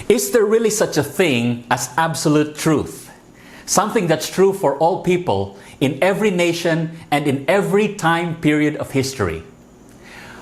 Is there really such a thing as absolute truth? Something that's true for all people in every nation and in every time period of history.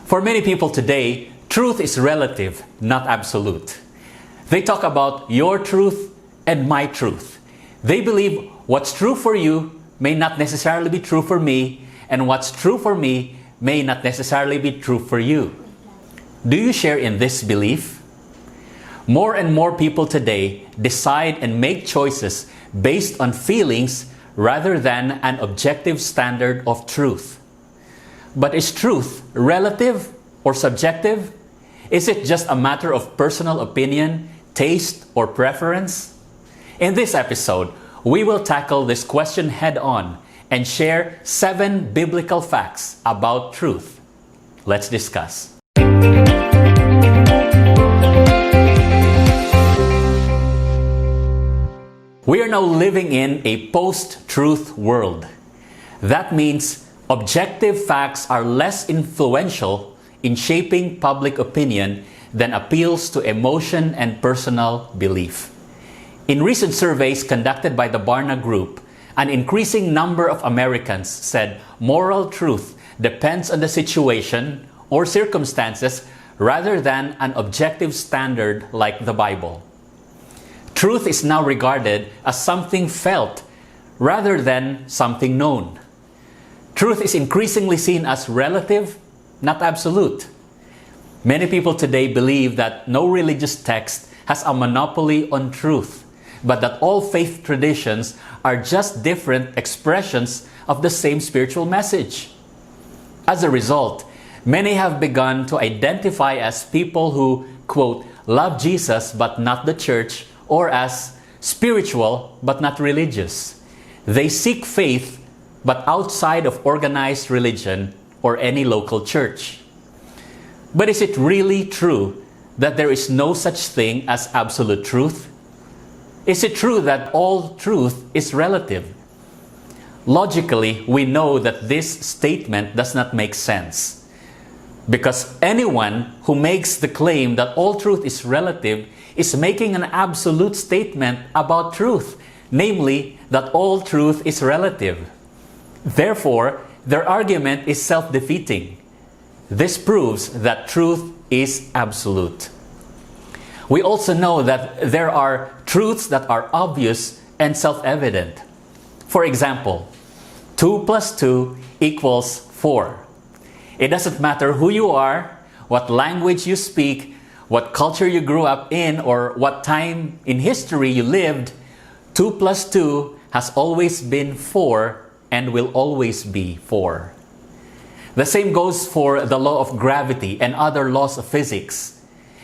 For many people today, truth is relative, not absolute. They talk about your truth and my truth. They believe what's true for you may not necessarily be true for me, and what's true for me may not necessarily be true for you. Do you share in this belief? More and more people today decide and make choices based on feelings rather than an objective standard of truth. But is truth relative or subjective? Is it just a matter of personal opinion, taste, or preference? In this episode, we will tackle this question head-on and share 7 biblical facts about truth. Let's discuss. We are now living in a post-truth world. That means objective facts are less influential in shaping public opinion than appeals to emotion and personal belief. In recent surveys conducted by the Barna Group, an increasing number of Americans said moral truth depends on the situation or circumstances rather than an objective standard like the Bible. Truth is now regarded as something felt rather than something known. Truth is increasingly seen as relative, not absolute. Many people today believe that no religious text has a monopoly on truth, but that all faith traditions are just different expressions of the same spiritual message. As a result, many have begun to identify as people who, quote, love Jesus but not the church, or as spiritual but not religious. They seek faith but outside of organized religion or any local church. But is it really true that there is no such thing as absolute truth? Is it true that all truth is relative? Logically, we know that this statement does not make sense, because anyone who makes the claim that all truth is relative is making an absolute statement about truth, namely that all truth is relative. Therefore, their argument is self-defeating. This proves that truth is absolute. We also know that there are truths that are obvious and self-evident. For example, 2 plus 2 equals 4. It doesn't matter who you are, what language you speak, what culture you grew up in, or what time in history you lived, 2 plus 2 has always been 4 and will always be 4. The same goes for the law of gravity and other laws of physics.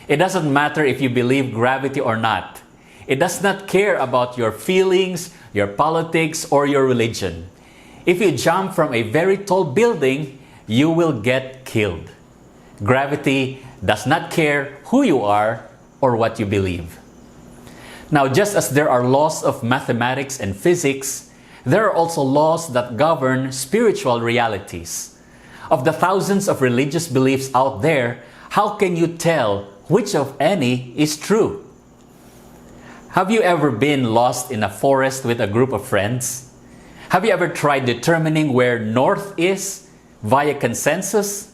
It doesn't matter if you believe gravity or not. It does not care about your feelings, your politics, or your religion. If you jump from a very tall building, you will get killed. Gravity does not care who you are or what you believe. Now, just as there are laws of mathematics and physics, there are also laws that govern spiritual realities. Of the thousands of religious beliefs out there, how can you tell which of any is true? Have you ever been lost in a forest with a group of friends? Have you ever tried determining where north is via consensus?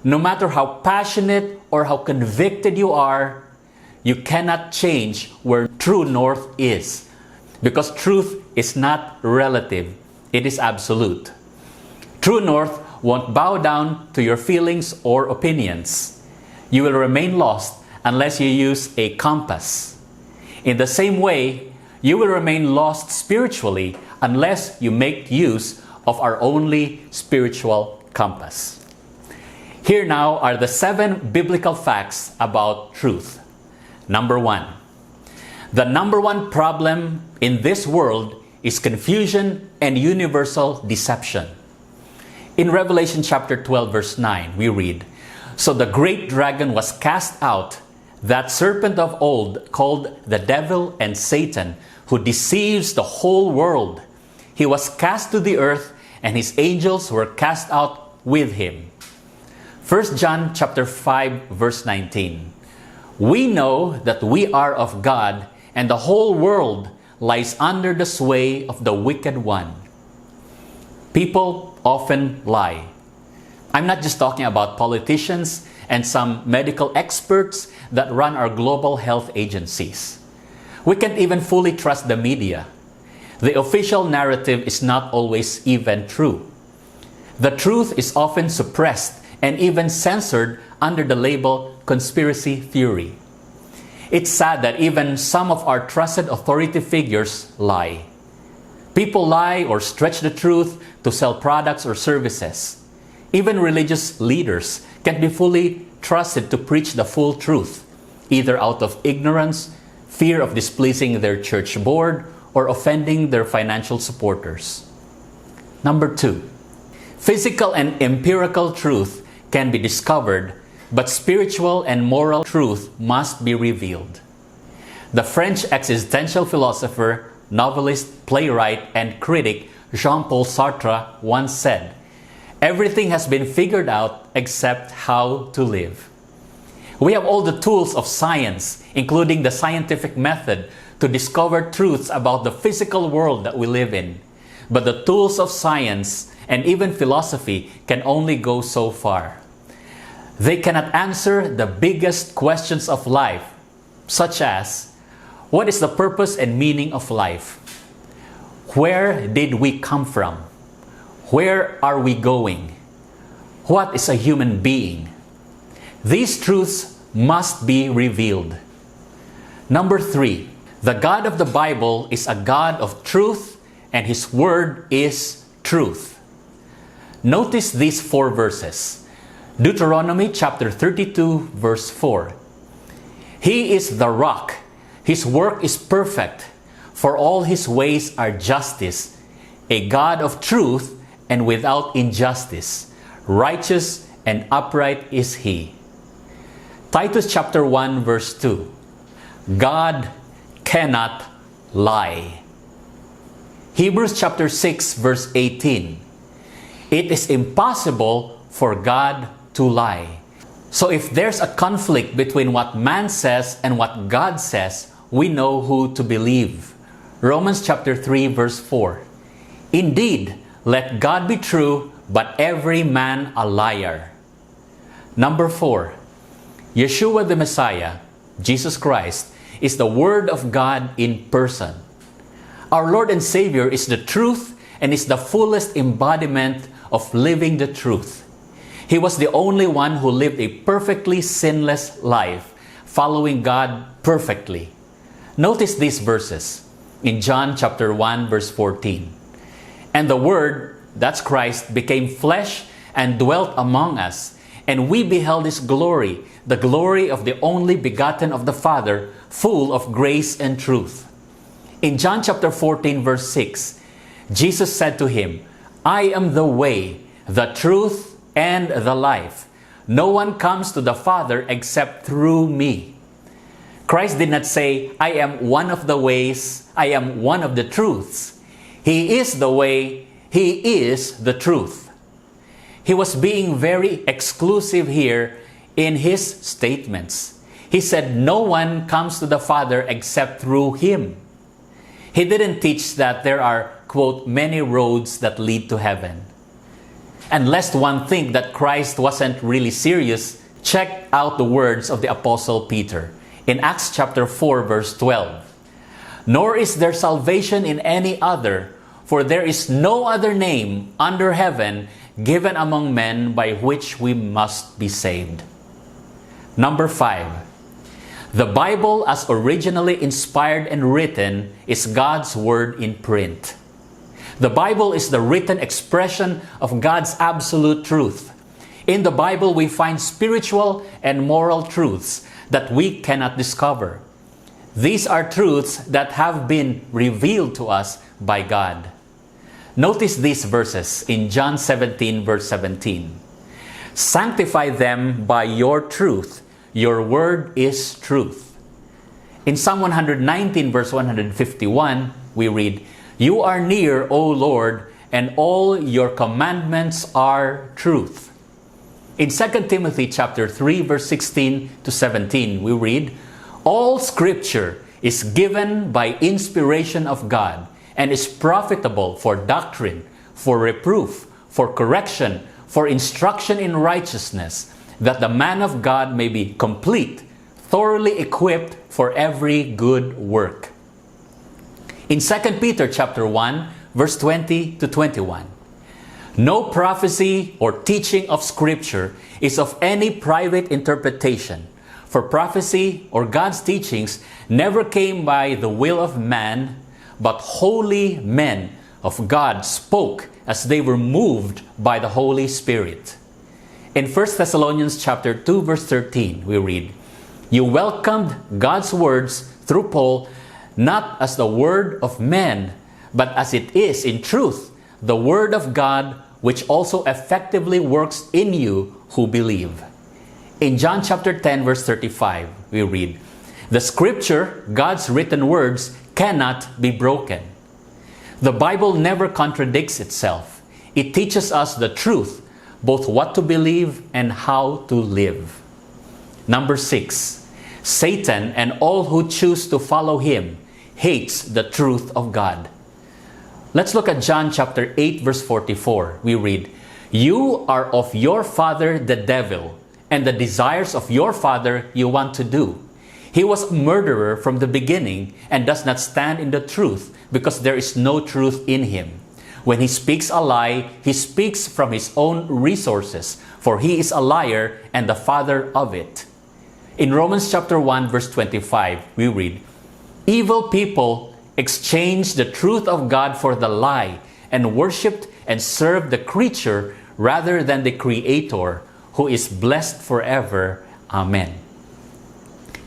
No matter how passionate or how convicted you are, you cannot change where true north is, because truth is not relative, it is absolute. True north won't bow down to your feelings or opinions. You will remain lost unless you use a compass. In the same way, you will remain lost spiritually unless you make use of our only spiritual compass. Here now are the 7 biblical facts about truth. Number 1. The number one problem in this world is confusion and universal deception. In Revelation chapter 12 verse 9, we read, "So the great dragon was cast out, that serpent of old called the devil and Satan, who deceives the whole world. He was cast to the earth, and his angels were cast out with him." 1 John chapter 5 verse 19. We know that we are of God, and the whole world lies under the sway of the wicked one. People often lie. I'm not just talking about politicians and some medical experts that run our global health agencies. We can't even fully trust the media. The official narrative is not always even true. The truth is often suppressed and even censored under the label conspiracy theory. It's sad that even some of our trusted authority figures lie. People lie or stretch the truth to sell products or services. Even religious leaders can't be fully trusted to preach the full truth, either out of ignorance, fear of displeasing their church board, or offending their financial supporters. Number 2, physical and empirical truth can be discovered, but spiritual and moral truth must be revealed. The French existential philosopher, novelist, playwright, and critic Jean-Paul Sartre once said, "Everything has been figured out except how to live." We have all the tools of science, including the scientific method, to discover truths about the physical world that we live in. But the tools of science and even philosophy can only go so far. They cannot answer the biggest questions of life, such as, what is the purpose and meaning of life? Where did we come from? Where are we going? What is a human being? These truths must be revealed. Number 3, the God of the Bible is a God of truth, and His Word is truth. Notice these 4 verses. Deuteronomy chapter 32, verse 4. He is the rock. His work is perfect, for all His ways are justice, a God of truth and without injustice. Righteous and upright is He. Titus chapter 1, verse 2. God cannot lie. Hebrews chapter 6, verse 18. It is impossible for God to lie. So if there's a conflict between what man says and what God says, we know who to believe. Romans chapter 3, verse 4. Indeed, let God be true, but every man a liar. Number 4, Yeshua the Messiah, Jesus Christ, is the Word of God in person. Our Lord and Savior is the truth and is the fullest embodiment of living the truth. He was the only one who lived a perfectly sinless life, following God perfectly. Notice these verses in John chapter 1, verse 14. And the Word, that's Christ, became flesh and dwelt among us, and we beheld His glory, the glory of the only begotten of the Father, full of grace and truth. In John chapter 14, verse 6, Jesus said to him, I am the way, the truth, and the life. No one comes to the Father except through me. Christ did not say, I am one of the ways, I am one of the truths. He is the way, He is the truth. He was being very exclusive here in His statements. He said, no one comes to the Father except through Him. He didn't teach that there are, quote, many roads that lead to heaven. And lest one think that Christ wasn't really serious, check out the words of the Apostle Peter in Acts chapter 4, verse 12. Nor is there salvation in any other, for there is no other name under heaven given among men by which we must be saved. Number 5. The Bible, as originally inspired and written, is God's Word in print. The Bible is the written expression of God's absolute truth. In the Bible, we find spiritual and moral truths that we cannot discover. These are truths that have been revealed to us by God. Notice these verses in John 17, verse 17. Sanctify them by your truth. Your word is truth. In Psalm 119, verse 151, we read, You are near, O Lord, and all your commandments are truth. In 2 Timothy chapter 3, verse 16 to 17, we read, "All Scripture is given by inspiration of God and is profitable for doctrine, for reproof, for correction, for instruction in righteousness, that the man of God may be complete, thoroughly equipped for every good work." In 2 Peter chapter 1, verse 20 to 21, "No prophecy or teaching of Scripture is of any private interpretation, for prophecy or God's teachings never came by the will of man, but holy men of God spoke as they were moved by the Holy Spirit." In 1 Thessalonians chapter 2, verse 13, we read, "You welcomed God's words through Paul, not as the word of men, but as it is in truth, the word of God, which also effectively works in you who believe." In John chapter 10, verse 35, we read, "The Scripture, God's written words, cannot be broken." The Bible never contradicts itself. It teaches us the truth, both what to believe and how to live. Number 6, Satan and all who choose to follow him hates the truth of God. Let's look at John chapter 8, verse 44. We read, "You are of your father the devil, and the desires of your father you want to do. He was a murderer from the beginning and does not stand in the truth, because there is no truth in him. When he speaks a lie, he speaks from his own resources, for he is a liar and the father of it." In Romans chapter 1, verse 25, we read, "Evil people exchanged the truth of God for the lie, and worshipped and served the creature rather than the Creator, who is blessed forever. Amen."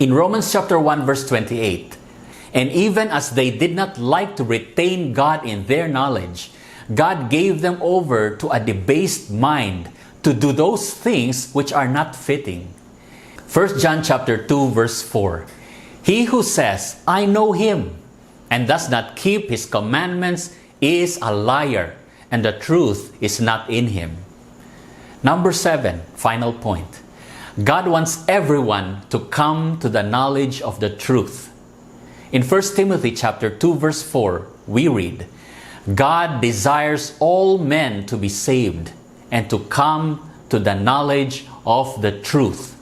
In Romans chapter 1, verse 28, "And even as they did not like to retain God in their knowledge, God gave them over to a debased mind to do those things which are not fitting." 1 John chapter 2, verse 4, "He who says, 'I know him,' and does not keep his commandments is a liar, and the truth is not in him." Number 7, final point. God wants everyone to come to the knowledge of the truth. In 1 Timothy chapter 2, verse 4, we read, "God desires all men to be saved and to come to the knowledge of the truth."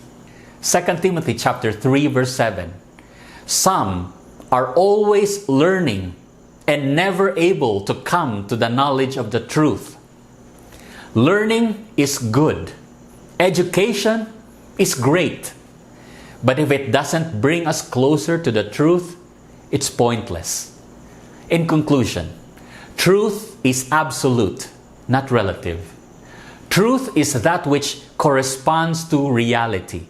2 Timothy chapter 3, verse 7, "Some are always learning and never able to come to the knowledge of the truth." Learning is good. Education is great. But if it doesn't bring us closer to the truth, it's pointless. In conclusion, truth is absolute, not relative. Truth is that which corresponds to reality,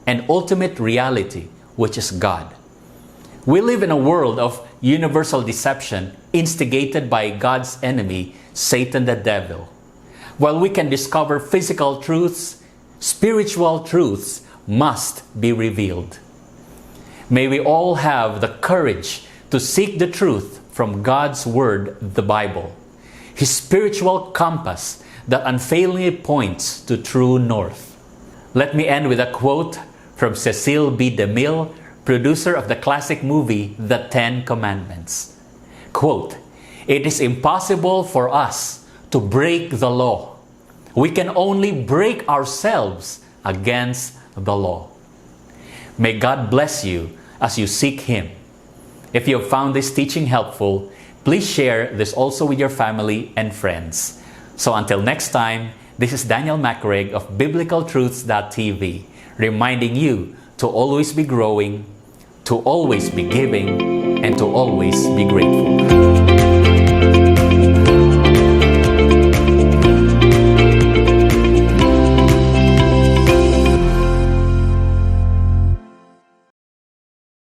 and ultimate reality, which is God. We live in a world of universal deception instigated by God's enemy, Satan the devil. While we can discover physical truths, spiritual truths must be revealed. May we all have the courage to seek the truth from God's Word, the Bible, His spiritual compass that unfailingly points to true north. Let me end with a quote from Cecil B. DeMille, producer of the classic movie The Ten Commandments. Quote, "It is impossible for us to break the law. We can only break ourselves against the law." May God bless you as you seek Him. If you have found this teaching helpful, please share this also with your family and friends. So until next time, this is Daniel Macreg of BiblicalTruths.tv, reminding you to always be growing, to always be giving, and to always be grateful.